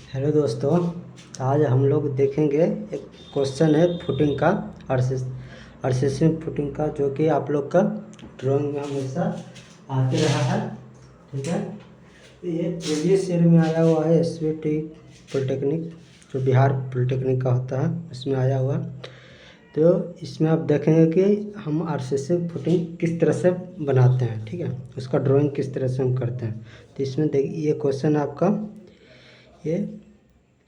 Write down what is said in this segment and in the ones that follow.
Hello दोस्तों, आज हम लोग देखेंगे एक क्वेश्चन है फुटिंग का आरसीसी फुटिंग का, जो कि आप लोग का ड्राइंग में हमेशा आते रहा है। ठीक है, तो ये प्रीवियस ईयर में आया हुआ है एसवीटी पॉलिटेक्निक, जो बिहार पॉलिटेक्निक का होता है, उसमें आया हुआ। तो इसमें आप देखेंगे कि हम आरसीसी फुटिंग किस तरह से बनाते हैं। ठीक है, उसका ड्राइंग किस तरह से हम करते हैं। तो इसमें ये क्वेश्चन आपका ये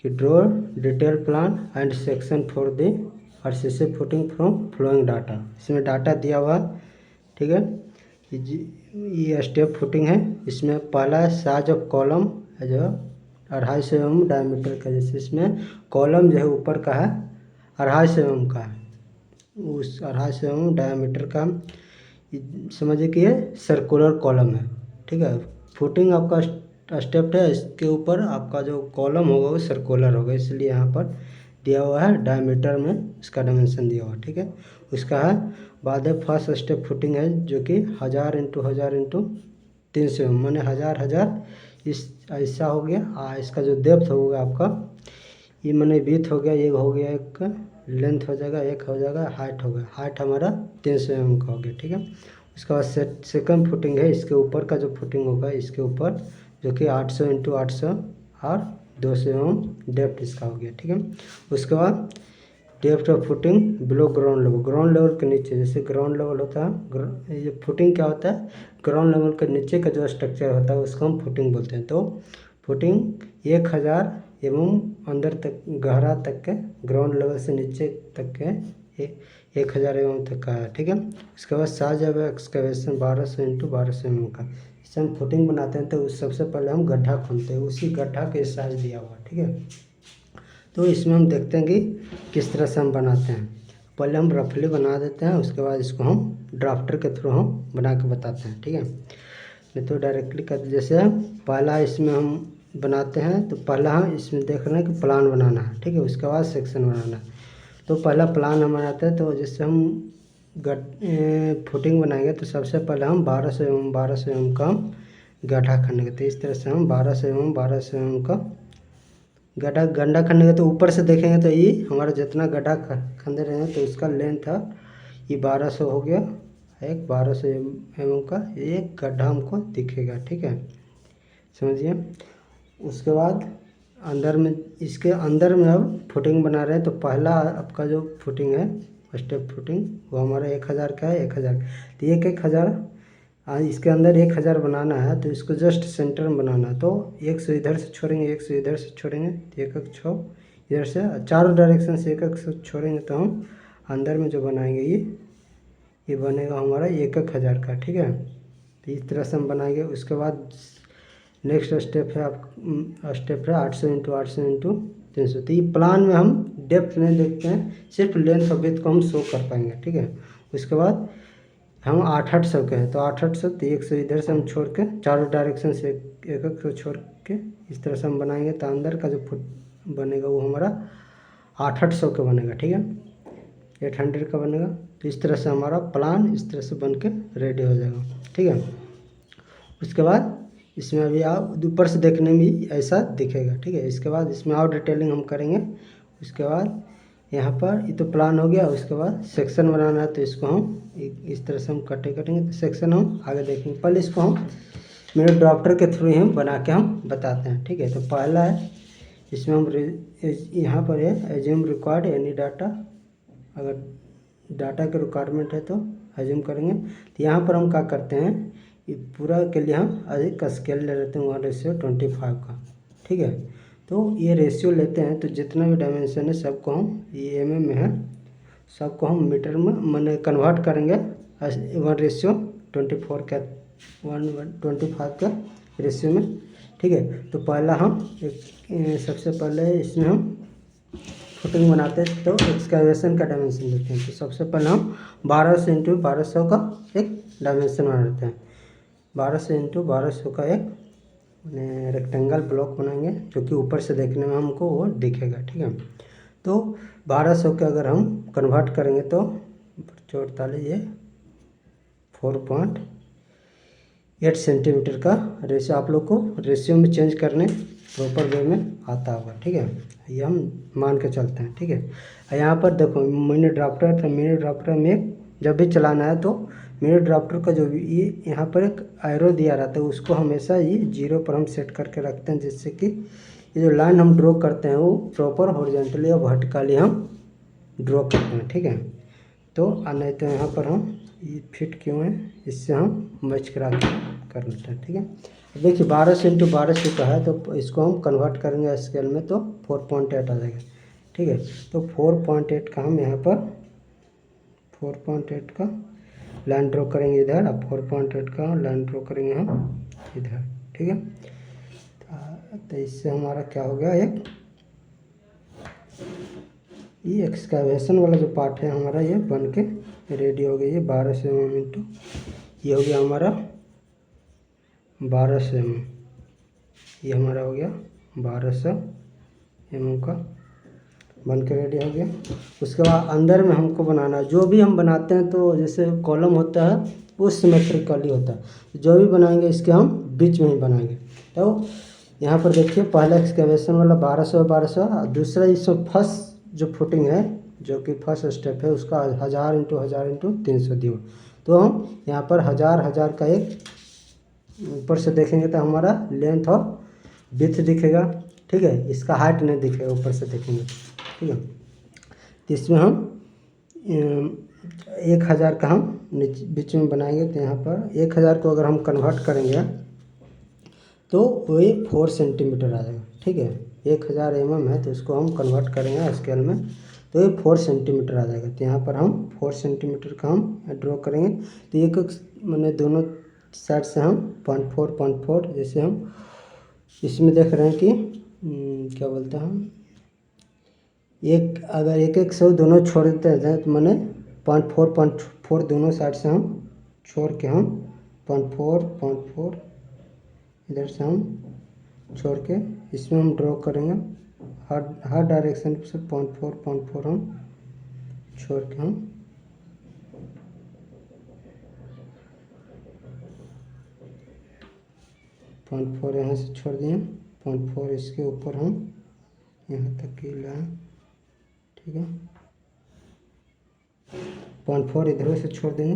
कि draw detail plan and section for the RCC footing from flowing data. इसमें डाटा दिया हुआ। ठीक है, ये स्टेप फुटिंग है। इसमें पहला साइज ऑफ कॉलम है जो 250 mm डायमीटर का, जैसे इसमें कॉलम जो है ऊपर का है 250 mm का है, उस 250 mm डायमीटर का समझिए कि ये सर्कुलर कॉलम है। ठीक है, फुटिंग आपका स्टेप है, इसके ऊपर आपका जो कॉलम होगा वो सर्कुलर होगा, इसलिए यहाँ पर दिया हुआ है डायमीटर में इसका डायमेंशन दिया हुआ। ठीक है, उसका है बाद है फर्स्ट स्टेप फुटिंग है, जो कि 1000 × 1000 × 300 मैंने 1000 इस ऐसा हो गया। इसका जो डेप्थ होगा आपका, ये मैंने विड्थ हो गया, ये हो गया एक लेंथ हो जाएगा, एक हो जाएगा हाइट होगा। हाइट हमारा 300 mm का हो गया। ठीक है, उसके बाद सेकंड फुटिंग है, इसके ऊपर का जो फुटिंग होगा इसके ऊपर, जो कि 800 × 800 और 200 mm डेप्थ इसका हो गया। ठीक है, उसके बाद depth of footing below ground level, ground level के नीचे, जैसे ग्राउंड लेवल होता है, ये फुटिंग क्या होता है, ग्राउंड लेवल के नीचे का जो स्ट्रक्चर होता है उसको हम फुटिंग बोलते हैं। तो फुटिंग 1000 mm अंदर तक गहरा तक के, ग्राउंड लेवल से नीचे तक के 1000 mm तक का है। ठीक है, उसके बाद साइज ऑफ एक्सकवेशन 1200 × 1200 mm का। इससे हम फुटिंग बनाते हैं तो सबसे पहले हम गड्ढा खोदते हैं, उसी गड्ढा के साइज दिया हुआ। ठीक है, तो इसमें हम देखते हैं कि किस तरह से हम बनाते हैं। पहले हम रफली बना देते हैं, उसके बाद इसको हम ड्राफ्टर के थ्रू हम बना के बताते हैं। ठीक है, नहीं तो डायरेक्टली कर, जैसे पहला इसमें हम बनाते हैं तो पहला हम इसमें देख रहे हैं कि प्लान बनाना है। ठीक है, उसके बाद सेक्शन बनाना है। तो पहला प्लान हम बनाते हैं, तो जैसे हम फुटिंग बनाएंगे तो सबसे पहले हम 1200 mm का हम गड्ढा खनेंगे। तो इस तरह से हम 1200 mm का गड्ढा खनने का, तो ऊपर से देखेंगे तो ये हमारा जितना गड्ढा खंदे रहे हैं तो उसका लेंथ था ये 1200 हो गया। एक 1200 mm का ये गड्ढा हमको दिखेगा। ठीक है, समझिए। उसके बाद अंदर में, इसके अंदर में अब फुटिंग बना रहे हैं, तो पहला आपका जो फुटिंग है स्टेप फुटिंग वो हमारा 1000 का है। 1000 तो 1000 इसके अंदर 1000 बनाना है, तो इसको जस्ट सेंटर में बनाना है। तो 100 इधर से छोड़ेंगे, 100 इधर से छोड़ेंगे, 1 1 6 इधर से, चारों डायरेक्शन से 1 1 से छोड़ेंगे, तो हम अंदर में जो बनाएंगे ये बनेगा हमारा 1 1000 का। ठीक है, तो इस तरह से हम बनाएंगे। उसके बाद नेक्स्ट स्टेप है 800 × 800 × 300। तो ये प्लान में हम डेप्थ नहीं देखते हैं, सिर्फ लेंथ और विड्थ को हम शो कर पाएंगे। ठीक है, उसके बाद हम 800 के हैं, तो 800 तो 100 इधर से हम छोड़ के, चारों डायरेक्शन से 1 1 से छोड़ के इस तरह से हम बनाएंगे, तो अंदर का जो फुट बनेगा वो हमारा 800 का बनेगा। ठीक है, 800 का बनेगा। तो इस तरह से हमारा प्लान इस तरह से बन के रेडी हो जाएगा। ठीक है, उसके बाद इसमें अभी आप ऊपर से देखने में ऐसा दिखेगा। ठीक है, इसके बाद इसमें और डिटेलिंग हम करेंगे। उसके बाद यहाँ पर ये तो प्लान हो गया। उसके बाद सेक्शन बनाना है, तो इसको हम इस तरह से हम कटेंगे, तो सेक्शन हम आगे देखेंगे। पहले इसको हम मेरे ड्राफ्टर के थ्रू हम बना के हम बताते हैं। ठीक है, तो पहला है इसमें हम यहाँ पर है एज्यूम रिक्वायर्ड एनी डाटा, अगर डाटा के रिक्वायरमेंट है तो एज्यूम करेंगे। तो यहाँ पर हम क्या करते हैं, ये पूरा के लिए हम अधिक का स्केल ले लेते हैं 1:25 का। ठीक है, तो ये रेशियो लेते हैं, तो जितना भी डायमेंशन है सबको हम, ये mm में है, सबको हम मीटर में मैंने कन्वर्ट करेंगे 1:24 का, 1:25 का रेशियो में। ठीक है, तो पहला हम सबसे पहले इसमें हम फुटिंग बनाते हैं, तो एक्सकैवेशन का डायमेंशन लेते हैं। तो सबसे पहले हम 1200 × 1200 का एक डायमेंशन बना लेते हैं। 1200 × 1200 का एक रेक्टेंगल ब्लॉक बनाएंगे, जो कि ऊपर से देखने में हमको वो दिखेगा। ठीक है, तो 1200 के अगर हम कन्वर्ट करेंगे तो 44 ये 4.8 सेंटीमीटर का रेशियो, आप लोग को रेशियो में चेंज करने प्रॉपर वे में आता होगा। ठीक है, ये हम मान के चलते हैं। ठीक है, यहाँ पर देखो मिनी ड्राफ्टर, तो मिनी ड्राफ्टर में जब भी चलाना है तो मिनी ड्राफ्टर का जो ये यहाँ पर एक एरो दिया रहता है उसको हमेशा ये 0 पर हम सेट करके रखते हैं, जिससे कि ये जो लाइन हम ड्रॉ करते हैं वो प्रॉपर हॉरिजॉन्टली और वर्टिकली हम ड्रॉ करते हैं। ठीक है, तो नहीं तो यहाँ पर हम ये फिट क्यों है, इससे हम मैच करा के कर लेते हैं। ठीक है, देखिए 1200 × 1200 का है, तो इसको हम कन्वर्ट करेंगे स्केल में तो 4.8 आ जाएगा। ठीक है, तो 4.8 का हम यहाँ पर 4.8 का लाइन ड्रॉ करेंगे इधर, अब 4.8 का लाइन ड्रॉ करेंगे हम इधर। ठीक है, तो इससे हमारा क्या हो गया, एक ये एक्सकैवेशन वाला जो पार्ट है हमारा ये बन के रेडी हो गई है। 1200 mm इंटू ये हो गया हमारा 1200 mm, ये हमारा हो गया 1200 mm का बन के रेडी हो गया। उसके बाद अंदर में हमको बनाना है, जो भी हम बनाते हैं तो जैसे कॉलम होता है वो सिमेट्रिकली होता है, जो भी बनाएंगे इसके हम बीच में ही बनाएंगे। तो यहाँ पर देखिए पहला एक्सकैवेशन वाला 1200 दूसरा इसमें फर्स्ट जो फुटिंग है जो कि फर्स्ट स्टेप है उसका 1000 × 1000 × 300 दिया। तो हम यहाँ पर 1000 का एक ऊपर से देखेंगे तो हमारा लेंथ और विड्थ दिखेगा। ठीक है, इसका हाइट नहीं दिखेगा ऊपर से देखेंगे। ठीक है, तो इसमें हम 1000 का हम बीच में बनाएंगे, तो यहाँ पर 1000 को अगर हम कन्वर्ट करेंगे तो वही 4 सेंटीमीटर आ जाएगा। ठीक है, 1000 mm है तो इसको हम कन्वर्ट करेंगे स्केल में तो ये 4 सेंटीमीटर आ जाएगा। तो यहाँ पर हम 4 सेंटीमीटर का हम ड्रॉ करेंगे, तो एक मैंने दोनों साइड से हम 0.4 जैसे हम इसमें देख रहे हैं कि क्या बोलते हैं हम एक अगर एक सौ दोनों छोड़ देते हैं तो मैंने 0.4 दोनों साइड से हम छोड़ के हम 0.4 इधर से हम छोड़ के इसमें हम ड्रॉ करेंगे हर डायरेक्शन से 0.4 हम छोड़ के हम 0.4 यहाँ से छोड़ दिए, 0.4 इसके ऊपर हम यहाँ तक की लाइन। ठीक है, 0.4 इधर से छोड़ देंगे।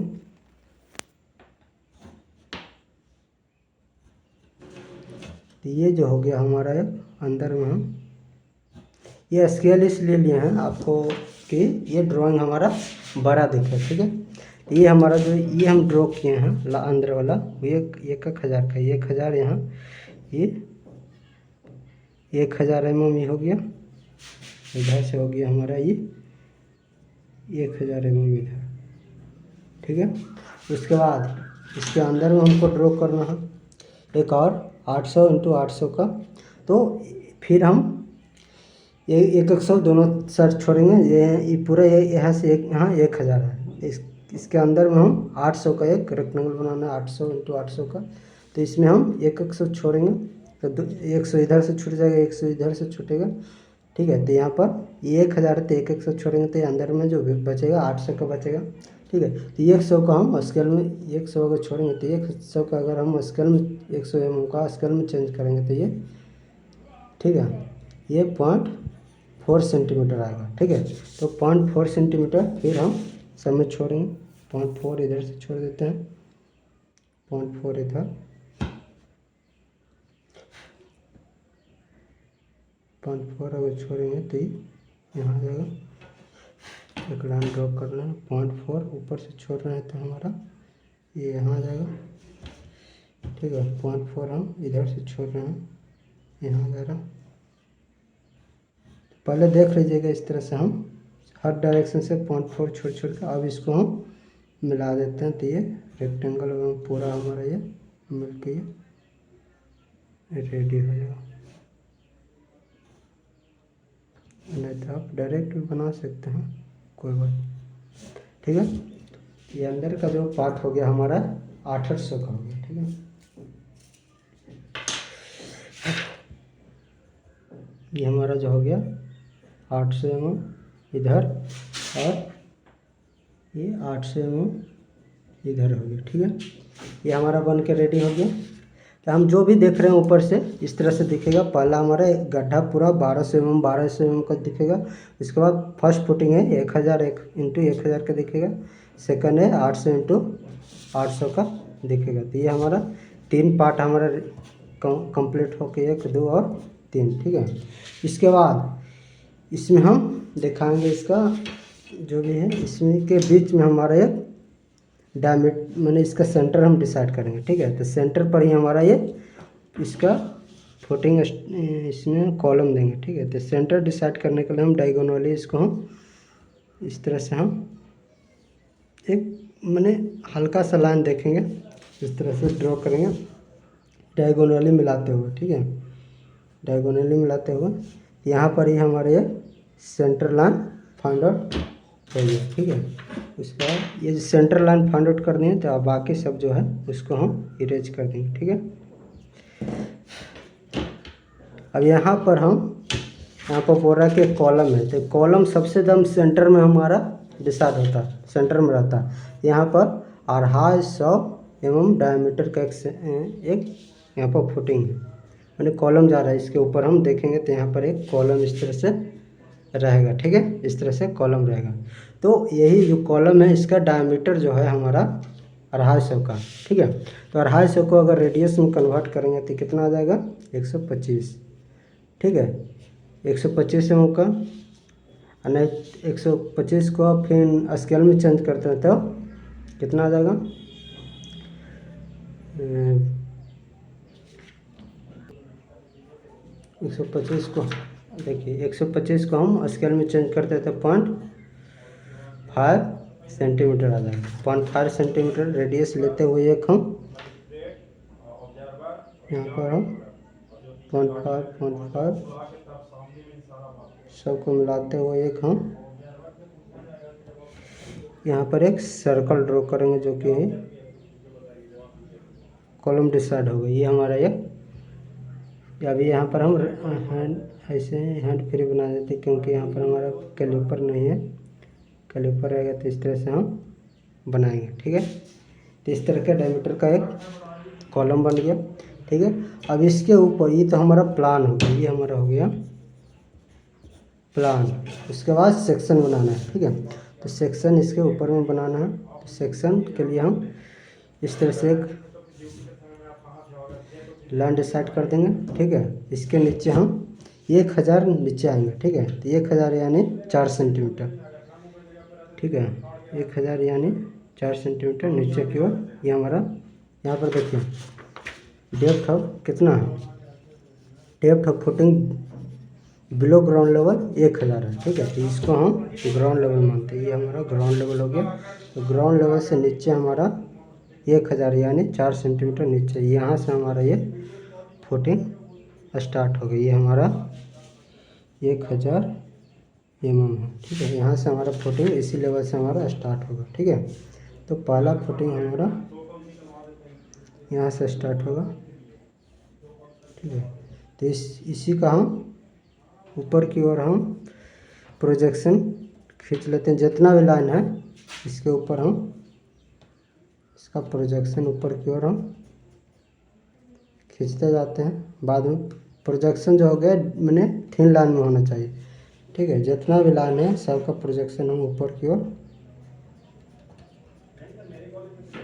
तो ये जो हो गया हमारा एक अंदर में हम ये स्केल इसलिए लिए हैं आपको कि ये ड्राइंग हमारा बड़ा दिखे। ठीक है, ये हमारा जो ये हम ड्रॉ किए हैं अंदर वाला ये 1000 का 1000 यहाँ ये 1000 mm ये हो गया, इधर से हो गया हमारा ये 1000 mm इधर। ठीक है, उसके बाद इसके अंदर में हमको ड्रॉ करना है एक और 800 × 800 का, तो फिर हम ये 100 दोनों साइड छोड़ेंगे। ये पूरा ये यहाँ से एक यहाँ 1000 है, इसके अंदर में हम 800 का एक रेक्टेंगल बनाना है 800 × 800 का, तो इसमें हम 100 छोड़ेंगे तो 100 इधर से छूट जाएगा 100 इधर से छूटेगा। ठीक है, तो यहाँ पर ये 1000 है तो 100 छोड़ेंगे तो अंदर में जो बचेगा 800 का बचेगा। ठीक है, तो 100 का हम स्केल में 100 अगर छोड़ेंगे तो 100 का अगर हम स्केल में 100 mm का स्केल में चेंज करेंगे तो ये ठीक है ये 0.4 सेंटीमीटर आएगा। ठीक है, तो 0.4 सेंटीमीटर फिर हम सब में छोड़ेंगे, 0.4 इधर से छोड़ देते हैं, 0.4 इधर, 0.4 अगर छोड़ेंगे तो यहाँ आ जाएगा। एक लाइन ड्रॉ करना है 0.4 ऊपर से छोड़ रहे हैं तो हमारा ये यहाँ आ जाएगा। ठीक है, 0.4 हम इधर से छोड़ रहे हैं यहाँ आ जाएगा। पहले देख लीजिएगा इस तरह से हम हर डायरेक्शन से 0.4 छोड़ के अब इसको हम मिला देते हैं, तो ये रेक्टेंगल पूरा हमारा ये मिल के रेडी हो जाएगा। नहीं तो आप डायरेक्ट भी बना सकते हैं, कोई बात। ठीक है, ये अंदर का जो पार्ट हो गया हमारा 800 का हो गया। ठीक है, ये हमारा जो हो गया 800 mm इधर और ये 800 mm इधर हो गया। ठीक है, ये हमारा बन के रेडी हो गया। तो हम जो भी देख रहे हैं ऊपर से इस तरह से दिखेगा। पहला हमारा एक गड्ढा पूरा 1200 mm 1200 mm का दिखेगा। इसके बाद फर्स्ट फुटिंग है 1000 इंटू 1000 का दिखेगा। सेकंड है 800 इंटू 800 का दिखेगा। तो ये हमारा 3 पार्ट हमारा कंप्लीट होके 1 2 और 3, ठीक है। इसके बाद इसमें हम दिखाएंगे इसका जो भी है, इसमें के बीच में हमारा एक डायमीटर मैंने इसका सेंटर हम डिसाइड करेंगे, ठीक है। तो सेंटर पर ही हमारा ये इसका फुटिंग इसमें कॉलम देंगे, ठीक है। तो सेंटर डिसाइड करने के लिए हम डायगोनली इसको हम इस तरह से हम एक मैंने हल्का सा लाइन देखेंगे, इस तरह से ड्रॉ करेंगे डायगोनली मिलाते हुए, ठीक है। डायगोनली मिलाते हुए यहाँ पर ही हमारे ये सेंटर लाइन फाइंड आउट हो गया, ठीक है। उसके बाद ये सेंटर लाइन फाइंड आउट कर देंगे तो बाकी सब जो है उसको हम इरेज कर देंगे, ठीक है। अब यहाँ पर बोल रहा है कि कॉलम है, तो कॉलम सबसे दम सेंटर में हमारा डिसाइड होता है, सेंटर में रहता है। यहाँ पर 250 mm डायमीटर का एक यहाँ पर फुटिंग है, मैंने कॉलम जा रहा है इसके ऊपर हम देखेंगे तो यहाँ पर एक कॉलम इस तरह से रहेगा, ठीक है। इस तरह से कॉलम रहेगा। तो यही जो कॉलम है इसका डायमीटर जो है हमारा 250 का, ठीक है। तो 250 को अगर रेडियस में कन्वर्ट करेंगे तो कितना आ जाएगा 125, ठीक है। 125 एम का नहीं 125 को आप फिर स्केल में चेंज करते हैं तो कितना आ जाएगा 125 को देखिए 125 को हम स्केल में चेंज करते थे 0.5 सेंटीमीटर आ जाएगा। 0.5 सेंटीमीटर रेडियस लेते हुए एक हम यहाँ पर हम 0.5 सबको मिलाते हुए एक हम यहाँ पर एक सर्कल ड्रॉ करेंगे जो कि कॉलम डिसाइड होगा। ये हमारा ये अभी यहाँ पर हम हैंड ऐसे हैंड फ्री बना देते क्योंकि यहाँ पर हमारा कैलिपर नहीं है, कैलिपर रहेगा तो इस तरह से हम बनाएंगे, ठीक है। तो इस तरह के डायमीटर का एक कॉलम बन गया, ठीक है। अब इसके ऊपर ये तो हमारा प्लान हो गया, ये हमारा हो गया प्लान। उसके बाद सेक्शन बनाना है, ठीक है। तो सेक्शन इसके ऊपर में बनाना है। तो सेक्शन के लिए हम इस तरह से एक लाइन डिसाइड कर देंगे, ठीक है। इसके नीचे हम 1000 नीचे आएंगे, ठीक है। तो 1000 यानी 4 सेंटीमीटर, ठीक है। 1000 यानी 4 सेंटीमीटर नीचे की ओर ये हमारा यहाँ पर देखिए डेप्थ ऑफ कितना है, depth of footing below ground level 1000 है, ठीक है। तो इसको हम ग्राउंड लेवल मानते हैं, ये हमारा ग्राउंड लेवल हो गया। तो ग्राउंड लेवल से नीचे हमारा 1000 यानी 4 सेंटीमीटर नीचे, यहाँ से हमारा ये फुटिंग स्टार्ट हो गई। ये हमारा 1000 mm है, ठीक है। यहाँ से हमारा फुटिंग इसी लेवल से हमारा स्टार्ट होगा, ठीक है। तो पहला फुटिंग हमारा यहाँ से स्टार्ट होगा, ठीक है। तो इसी का हम ऊपर की ओर हम प्रोजेक्शन खींच लेते हैं। जितना भी लाइन है इसके ऊपर हम इसका प्रोजेक्शन ऊपर की ओर हम खींचते जाते हैं। बाद में प्रोजेक्शन जो हो गया मैंने थिन लाइन में होना चाहिए, ठीक है। जितना भी लाइन है सबका प्रोजेक्शन हम ऊपर की ओर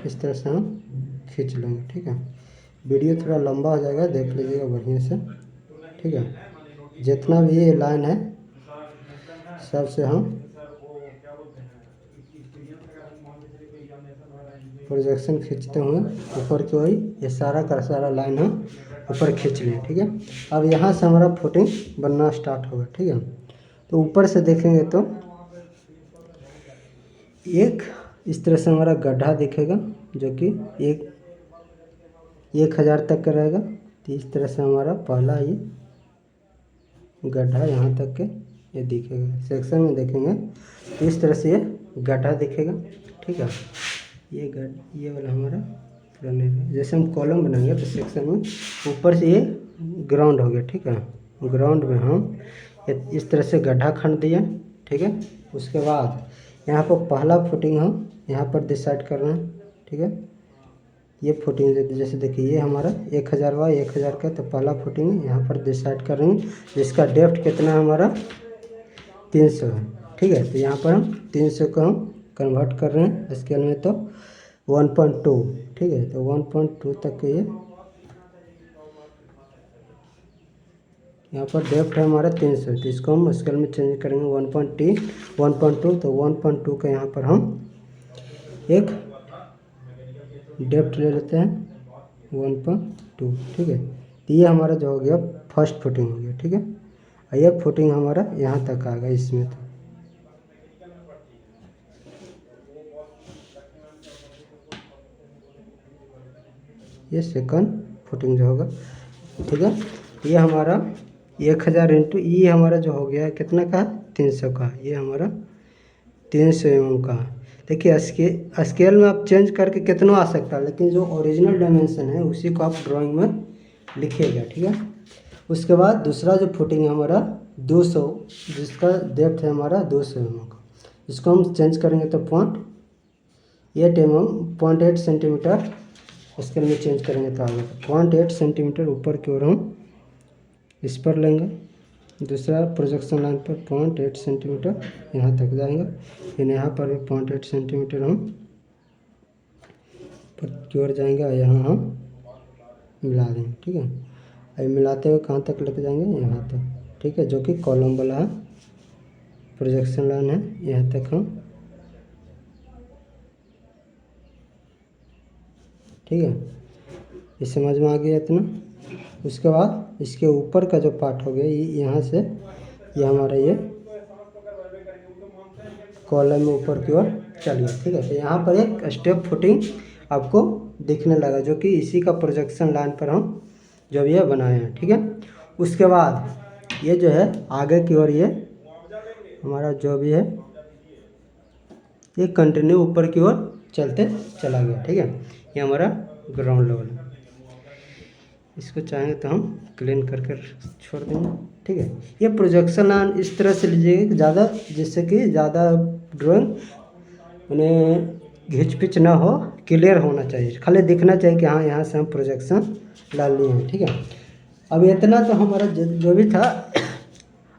इस तरह से हम खींच लेंगे, ठीक है। वीडियो थोड़ा लंबा हो जाएगा, देख लीजिएगा बढ़िया से, ठीक है। जितना भी ये लाइन है सबसे हम प्रोजेक्शन खींचते हुए ऊपर की ओर ये सारा का सारा लाइन हम ऊपर खींच लें, ठीक है। अब यहाँ से हमारा फुटिंग बनना स्टार्ट होगा, ठीक है। तो ऊपर से देखेंगे तो एक इस तरह से हमारा गड्ढा दिखेगा जो कि 1000 तक का रहेगा। तो इस तरह से हमारा पहला ये गड्ढा यहाँ तक के ये दिखेगा। सेक्शन में देखेंगे तो इस तरह से ये गड्ढा दिखेगा, ठीक है। ये वाला हमारा पुराने जैसे हम कॉलम बनाएंगे तो सेक्शन में ऊपर से ये ग्राउंड हो गया, ठीक है। ग्राउंड में हम इस तरह से गड्ढा खंड दिए, ठीक है। उसके बाद यहाँ पर पहला फुटिंग हम यहाँ पर डिसाइड करना है, ठीक है। ये फुटिंग जैसे देखिए ये हमारा 1000 हुआ, 1000 का तो पहला फुटिंग यहाँ पर डिसाइड कर रहे हैं जिसका डेप्थ कितना है हमारा 300 है। ठीक है, तो यहाँ पर हम 300 को हम कन्वर्ट कर रहे हैं स्केल में, तो 1.2। ठीक है, तो 1.2 तक के ये यहाँ पर डेप्थ है हमारा 300, तो इसको हम स्केल में चेंज करेंगे 1.2, तो 1.2 का यहाँ पर हम एक डेप्थ ले लेते हैं 1.2। ठीक है, तो ये हमारा जो हो गया फर्स्ट फुटिंग हो गया। ठीक है, और ये फुटिंग हमारा यहाँ तक आ गया इसमें, तो ये सेकंड फुटिंग जो होगा। ठीक है, ये हमारा 1000 इंटू ये हमारा जो हो गया कितना का 300 का, ये हमारा 300 mm का। देखिए स्केल में आप चेंज करके कितना आ सकता है, लेकिन जो ओरिजिनल डायमेंशन है उसी को आप ड्राइंग में लिखिएगा। ठीक है, उसके बाद दूसरा जो फुटिंग है हमारा 200, जिसका डेप्थ है हमारा 200 mm का, इसको हम चेंज करेंगे तो 0.8 सेंटीमीटर स्केल में चेंज करेंगे तो आगे 0.8 सेंटीमीटर ऊपर की ओर हम इस पर लेंगे, दूसरा प्रोजेक्शन लाइन पर 0.8 सेंटीमीटर यहाँ तक जाएंगे, फिर यहाँ पर भी 0.8 सेंटीमीटर हम पर की ओर जाएंगे और यहाँ हम मिला देंगे। ठीक है, अब मिलाते हुए कहाँ तक लेके जाएंगे, यहाँ तक। ठीक है, जो कि कॉलम वाला है प्रोजेक्शन लाइन है, यहाँ तक हम। ठीक है, ये समझ में आ गया इतना। उसके बाद इसके ऊपर का जो पार्ट हो गया ये यहाँ से ये हमारा ये कॉलम में ऊपर की ओर चल गया। ठीक है, तो यहाँ पर एक स्टेप फुटिंग आपको दिखने लगा, जो कि इसी का प्रोजेक्शन लाइन पर हम जब ये बनाए हैं। ठीक है, उसके बाद ये जो है आगे की ओर ये हमारा जो भी है ये कंटिन्यू ऊपर की ओर चलते चला गया। ठीक है, ये हमारा ग्राउंड लेवल है। इसको चाहेंगे तो हम क्लीन करके छोड़ देंगे। ठीक है, ये प्रोजेक्शन लाइन इस तरह से लीजिएगा कि ज़्यादा, जिससे कि ज़्यादा ड्राइंग उन्हें घिच पिच ना हो, क्लियर होना चाहिए, खाली दिखना चाहिए कि हाँ यहाँ से हम प्रोजेक्शन डाल लिए हैं। ठीक है, अब इतना तो हमारा जो भी था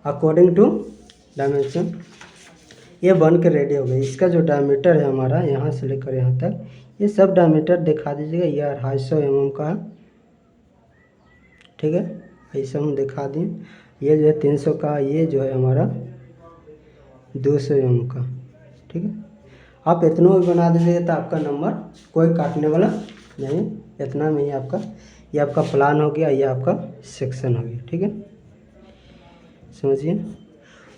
अकॉर्डिंग टू डायमेंशन ये बन के रेडी हो गई। इसका जो डायमीटर है हमारा यहाँ से लेकर यहाँ तक, ये सब डायमीटर दिखा दीजिएगा। ये 250 mm का है। ठीक है, ऐसा हम दिखा दें। ये जो है 300 का, ये जो है हमारा 200 mm का। ठीक है, आप इतना भी बना दीजिएगा तो आपका नंबर कोई काटने वाला नहीं, इतना में ही आपका ये आपका प्लान हो गया, ये आपका सेक्शन हो गया। ठीक है, समझिए।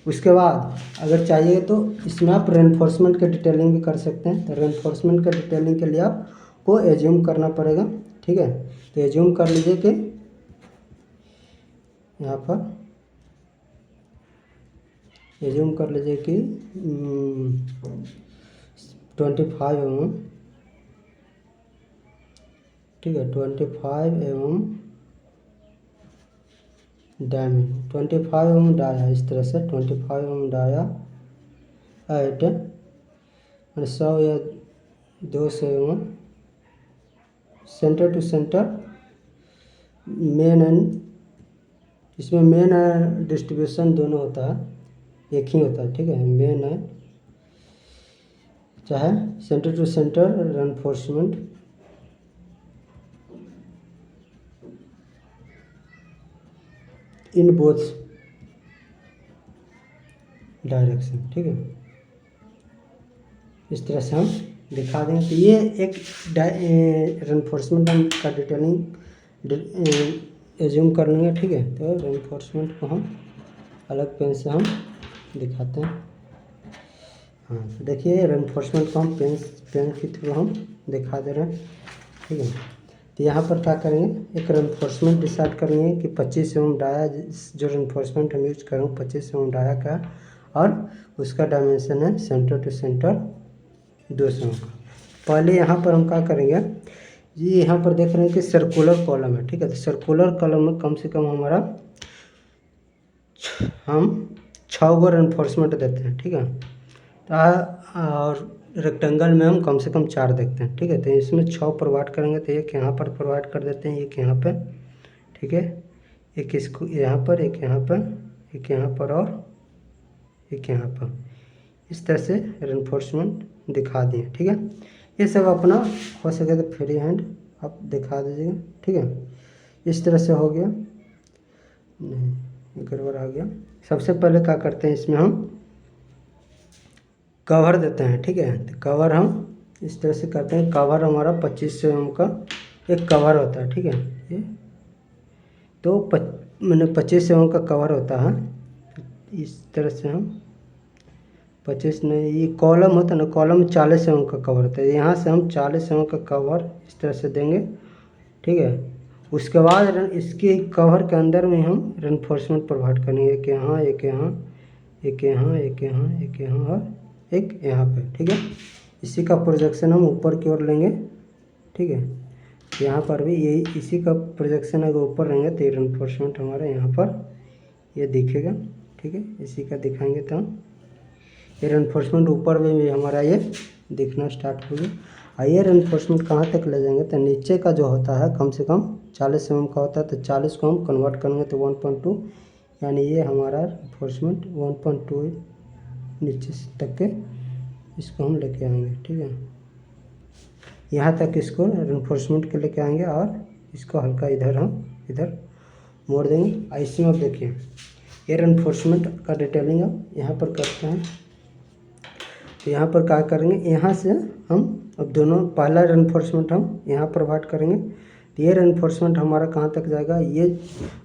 उसके बाद अगर चाहिए तो इसमें आप रेनफोर्समेंट का डिटेलिंग भी कर सकते हैं। तो रेनफोर्समेंट का डिटेलिंग के लिए आपको एज्यूम करना पड़ेगा। ठीक है, तो एज्यूम कर लीजिए कि यहाँ पर एज्यूम कर लीजिए कि 25 mm। ठीक है, 25 mm डायमंड, 25 mm डाया, इस तरह से 25 mm डाया एट 100 या 200 mm centre to centre main and, इसमें मेन डिस्ट्रीब्यूशन दोनों होता है, एक ही होता है। ठीक है, मेन है चाहे centre to centre reinforcement in both direction. ठीक है, इस तरह से हम दिखा देंगे। तो ये एक रेनफोर्समेंट का डिटेलिंग एज्यूम कर लेंगे। ठीक है, तो रेनफोर्समेंट को हम अलग पेन से हम दिखाते हैं। हाँ, देखिए रेनफोर्समेंट को हम पेन के थ्रू हम दिखा दे रहे हैं। ठीक है, तो यहाँ पर क्या करेंगे, एक रेनफोर्समेंट डिसाइड कर लेंगे कि 25 mm डाया, जो रेनफोर्समेंट हम यूज करेंगे 25 mm डाया का, और उसका डायमेंशन है सेंटर टू सेंटर 200 का। पहले यहाँ पर हम क्या करेंगे, ये यहाँ पर देख रहे हैं कि सर्कुलर कॉलम है। ठीक है, तो सर्कुलर कॉलम में कम से कम हमारा हम 6 गो रेनफोर्समेंट देते हैं। ठीक है, और रेक्टेंगल में हम कम से कम 4 देखते हैं, ठीक है। तो इसमें 6 प्रोवाइड करेंगे, तो एक यहाँ पर प्रोवाइड कर देते हैं, एक यहाँ पे, ठीक है, एक इसको यहाँ पर, एक यहाँ पर, एक यहाँ पर और एक यहाँ पर। इस तरह से रेनफोर्समेंट दिखा दिए, ठीक है। ये सब अपना हो सके तो फ्री हैंड आप दिखा दीजिएगा, ठीक है। इस तरह से हो गया, नहीं गड़बड़ आ गया। सबसे पहले क्या करते हैं, इसमें हम कवर देते हैं, ठीक है। तो कवर हम इस तरह से करते हैं, कवर हमारा 25 mm का एक कवर होता है, ठीक है। ये तो मैंने 25 mm का कवर होता है। इस तरह से हम 25 नहीं, ये कॉलम होता है ना, कॉलम 40 mm का कवर होता है। यहाँ से हम 40 mm का कवर इस तरह से देंगे, ठीक है। उसके बाद इसके कवर के अंदर में हम रेनफोर्समेंट प्रोवाइड करेंगे, एक यहाँ, एक यहाँ, एक यहाँ, एक यहाँ, एक यहाँ और एक यहाँ पे, ठीक है। इसी का प्रोजेक्शन हम ऊपर की ओर लेंगे, ठीक है। यहाँ पर भी यही इसी का प्रोजेक्शन अगर ऊपर रहेंगे तो रेनफोर्समेंट हमारा यहाँ पर ये दिखेगा, ठीक है। इसी का दिखाएंगे तो हम ये रेनफोर्समेंट ऊपर में भी हमारा ये दिखना स्टार्ट हो गया। आइए रेनफोर्समेंट कहाँ तक ले जाएंगे, तो नीचे का जो होता है कम से कम 40 mm का होता है, तो 40 को हम कन्वर्ट करेंगे तो 1.2, यानी ये हमारा रेनफोर्समेंट 1.2 नीचे तक के इसको हम लेके आएंगे, ठीक है। यहाँ तक इसको रेनफोर्समेंट के लेके आएंगे और इसको हल्का इधर हम इधर मोड़ देंगे। इसमें अब देखिए ये रेनफोर्समेंट का डिटेलिंग अब यहाँ पर करते हैं। तो यहाँ पर क्या करेंगे, यहाँ से हम अब दोनों पहला रेनफोर्समेंट हम यहाँ प्रोवाइड करेंगे। तो ये रेनफोर्समेंट हमारा कहाँ तक जाएगा, ये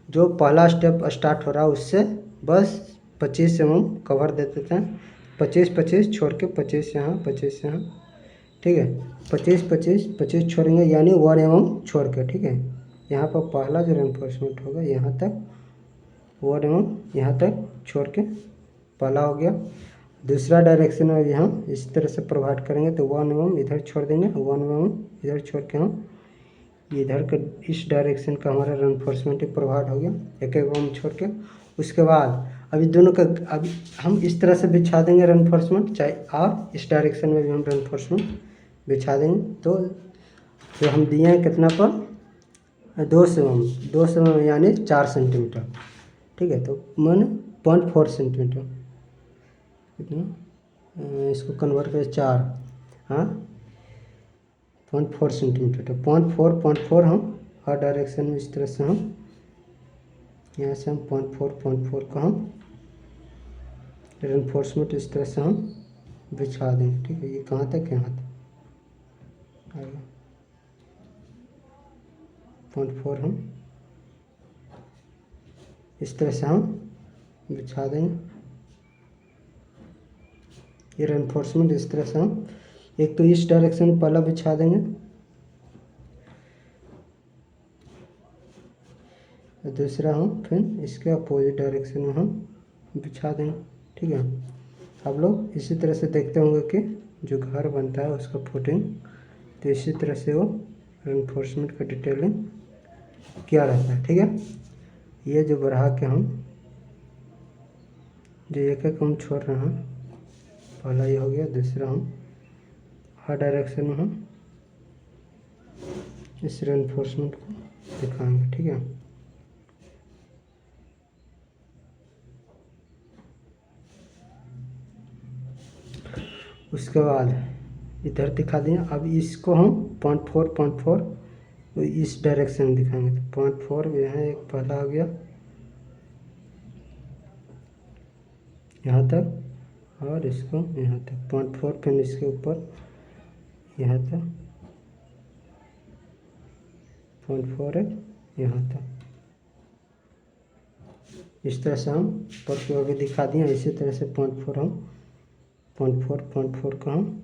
जो पहला स्टेप स्टार्ट हो रहा है उससे बस 25 mm कवर दे देते हैं, 25 छोड़ के 25 यहाँ, 25 यहाँ, ठीक है। 25 छोड़ेंगे यानी 1 mm छोड़ के, ठीक है। यहाँ पर पहला जो रेनफोर्समेंट होगा यहाँ तक 1 mm यहाँ तक छोड़ के पहला हो गया। दूसरा डायरेक्शन में भी हम इस तरह से प्रोवाइड करेंगे, तो 1 mm इधर छोड़ देंगे, 1 mm इधर छोड़ के हम इधर के इस डायरेक्शन का हमारा रेनफोर्समेंट प्रोवाइड हो गया, 1 mm छोड़ के। उसके बाद अभी दोनों का अभी हम इस तरह से बिछा देंगे रेनफोर्समेंट, चाहे और इस डायरेक्शन में भी हम रेनफोर्समेंट बिछा देंगे। तो हम दिए हैं कितना पर 2 mm यानी 4 सेंटीमीटर, ठीक है। तो मन 0.4 सेंटीमीटर कितना, इसको कन्वर्ट करें 4, हाँ 0.4 सेंटीमीटर, तो 0.4 हम हर डायरेक्शन में इस तरह से हम यहाँ से हम 0.4 का हम रेनफोर्समेंट इस तरह से हम बिछा देंगे, ठीक है। ये कहाँ तक, यहाँ तक आएगा 0.4 हम इस तरह से हम बिछा देंगे। ये रेनफोर्समेंट इस तरह से हम एक तो इस डायरेक्शन में पहला बिछा देंगे, दूसरा हम फिर इसके अपोजिट डायरेक्शन में हम बिछा देंगे, ठीक है। आप लोग इसी तरह से देखते होंगे कि जो घर बनता है उसका फुटिंग, तो इसी तरह से वो रेनफोर्समेंट का डिटेलिंग किया रहता है, ठीक है। ये जो बढ़ा के हम जो एक हम छोड़ रहे हैं, पहला ये हो गया, दूसरा हम हर डायरेक्शन में हम इस रेनफोर्समेंट को दिखाएंगे, ठीक है। उसके बाद इधर दिखा दिए। अब इसको हम 0.4 तो इस डायरेक्शन में दिखाएंगे, तो 0.4 यहाँ एक पहला हो गया यहाँ तक और इसको यहाँ तक 0.4, फिर इसके ऊपर यहाँ तक 0.4 है यहाँ तक। इस तरह से हम ऊपर की ओर भी दिखा दिए। इसी तरह से 0.4 हम 0.4 का हम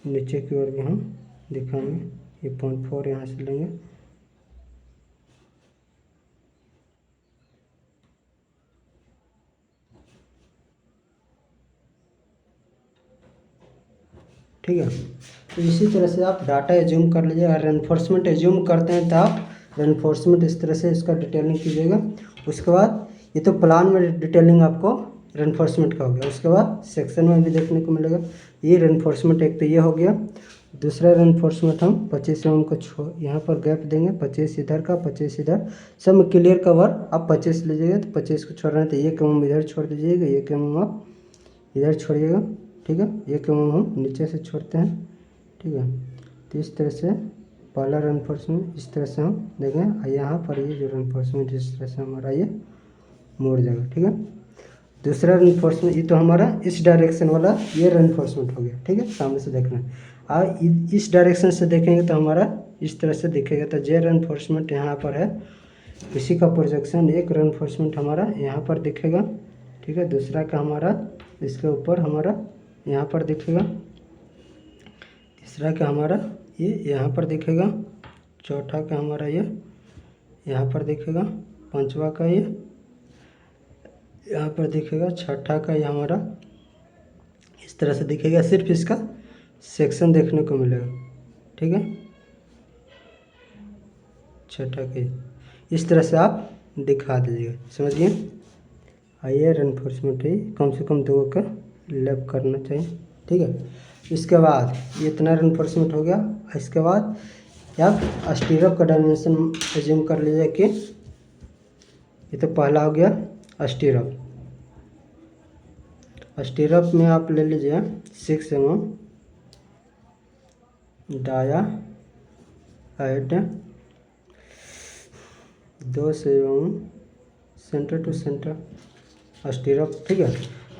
नीचे की ओर भी हम दिखाएंगे। ये 0.4 यहाँ से लेंगे, ठीक है। तो इसी तरह से आप डाटा एज्यूम कर लीजिए। अगर रेनफोर्समेंट एज्यूम करते हैं तो आप रेनफोर्समेंट इस तरह से इसका डिटेलिंग कीजिएगा। उसके बाद ये तो प्लान में डिटेलिंग आपको रेनफोर्समेंट का हो गया। उसके बाद सेक्शन में भी देखने को मिलेगा ये रेनफोर्समेंट, एक तो ये हो गया। दूसरा रेनफोर्समेंट हम 25 mm को यहाँ पर गैप देंगे, 25 इधर का 25 इधर, सब में क्लियर कवर आप 25 लीजिएगा तो 25 को छोड़ रहे हैं तो 1 mm इधर छोड़ दीजिएगा, 1 mm आप इधर छोड़िएगा, ठीक है। 1 mm हम नीचे से छोड़ते हैं, ठीक है। तो इस तरह से पहला रेनफोर्समेंट इस तरह से हम देखें, यहाँ पर ये जो रेनफोर्समेंट इस तरह से हमारा ये मुड़ जाएगा, ठीक है। दूसरा रेनफोर्समेंट ये तो हमारा इस डायरेक्शन वाला ये रेनफोर्समेंट हो गया, ठीक है, सामने से देखना। और इस डायरेक्शन से देखेंगे तो हमारा इस तरह से दिखेगा। तो जे रेनफोर्समेंट यहाँ पर है, इसी का प्रोजेक्शन एक रेनफोर्समेंट हमारा यहाँ पर दिखेगा, ठीक है। दूसरा का हमारा इसके ऊपर हमारा यहाँ पर दिखेगा, तीसरा का हमारा ये यहाँ पर दिखेगा, चौथा का हमारा ये यहाँ पर दिखेगा, पांचवा का ये यहाँ पर दिखेगा, छठा का ये हमारा इस तरह से दिखेगा। सिर्फ इसका सेक्शन देखने को मिलेगा, ठीक है। छठा के इस तरह से आप दिखा दीजिएगा, समझिए। आइए रेनफोर्समेंट है, कम से कम 2 का लैप करना चाहिए, ठीक है। इसके बाद ये इतना रेनफोर्समेंट हो गया। इसके बाद आप स्टीरअप का डायमेंशन एज्यूम कर लीजिए कि ये तो पहला हो गया स्टीरअप। स्टीरअप में आप ले लीजिए 6 mm dia at 2 mm centre to centre stirrup, ठीक है।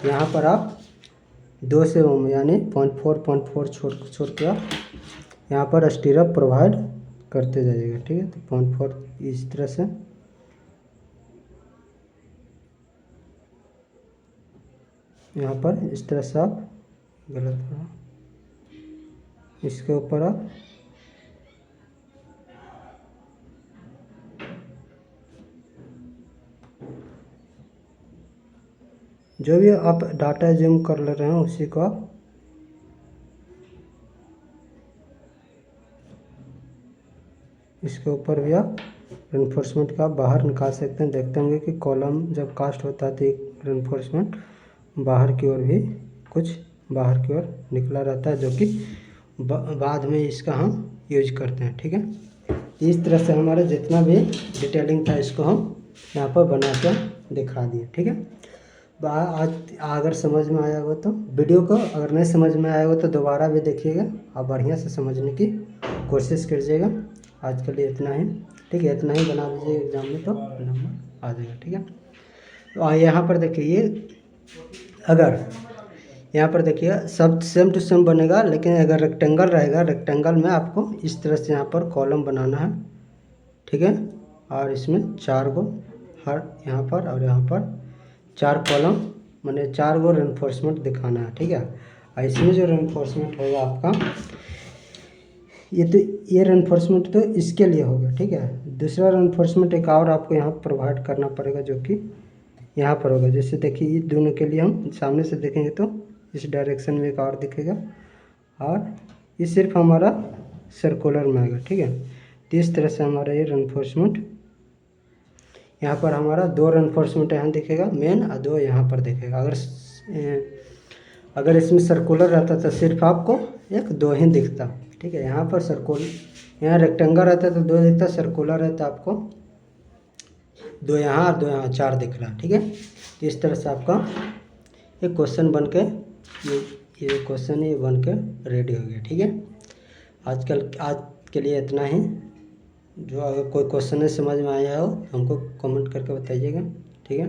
यहाँ पर आप 2 mm यानी 0.4 छोड़ के आप यहाँ पर स्टीरअप प्रोवाइड करते जाइएगा, ठीक है। तो 0.4 इस तरह से यहाँ पर इस तरह से आप गलत हो, इसके ऊपर आप जो भी आप डाटा जूम कर ले रहे हैं उसी को आप इसके ऊपर भी आप रेनफोर्समेंट का बाहर निकाल सकते हैं। देखते होंगे कि कॉलम जब कास्ट होता है तो एक रेनफोर्समेंट बाहर की ओर भी कुछ बाहर की ओर निकला रहता है, जो कि बाद में इसका हम यूज करते हैं, ठीक है। इस तरह से हमारा जितना भी डिटेलिंग था इसको हम यहाँ पर बना कर दिखा दिए, ठीक है। आज अगर समझ में आया हो तो वीडियो को, अगर नहीं समझ में आया हो तो दोबारा भी देखिएगा और बढ़िया से समझने की कोशिश कीजिएगा। आज के लिए इतना ही, ठीक है। इतना ही बना लीजिए, एग्जाम में तो नंबर आ जाएगा, ठीक है। तो यहाँ पर देखिए, अगर यहाँ पर देखिए सब सेम टू सेम बनेगा, लेकिन अगर रेक्टेंगल रहेगा, रेक्टेंगल में आपको इस तरह से यहाँ पर कॉलम बनाना है, ठीक है। और इसमें 4 गो हर यहाँ पर और यहाँ पर 4 कॉलम मैंने 4 गो रेनफोर्समेंट दिखाना है, ठीक है। और इसमें जो रेनफोर्समेंट होगा आपका ये रेनफोर्समेंट तो इसके लिए होगा, ठीक है। दूसरा रेनफोर्समेंट एक और आपको यहाँ प्रोवाइड करना पड़ेगा, जो कि यहाँ पर होगा। जैसे देखिए ये दोनों के लिए हम सामने से देखेंगे तो इस डायरेक्शन में एक और दिखेगा, और ये सिर्फ हमारा सर्कुलर में आएगा, ठीक है। तो इस तरह से हमारा ये रेनफोर्समेंट यहाँ पर हमारा 2 रेनफोर्समेंट यहाँ दिखेगा मेन, और 2 यहाँ पर दिखेगा। अगर इसमें सर्कुलर रहता तो सिर्फ आपको 1-2 ही दिखता, ठीक है। यहाँ पर यहाँ रेक्टेंगल रहता तो 2 दिखता, सर्कुलर रहता आपको 2 यहाँ और 2 यहाँ, 4 दिख रहा, ठीक है। तो इस तरह से आपका एक क्वेश्चन बन के ये क्वेश्चन ये बन के रेडी हो गया, ठीक है। आज के लिए इतना ही। जो अगर कोई क्वेश्चन नहीं समझ में आया हो हमको कमेंट करके बताइएगा, ठीक है।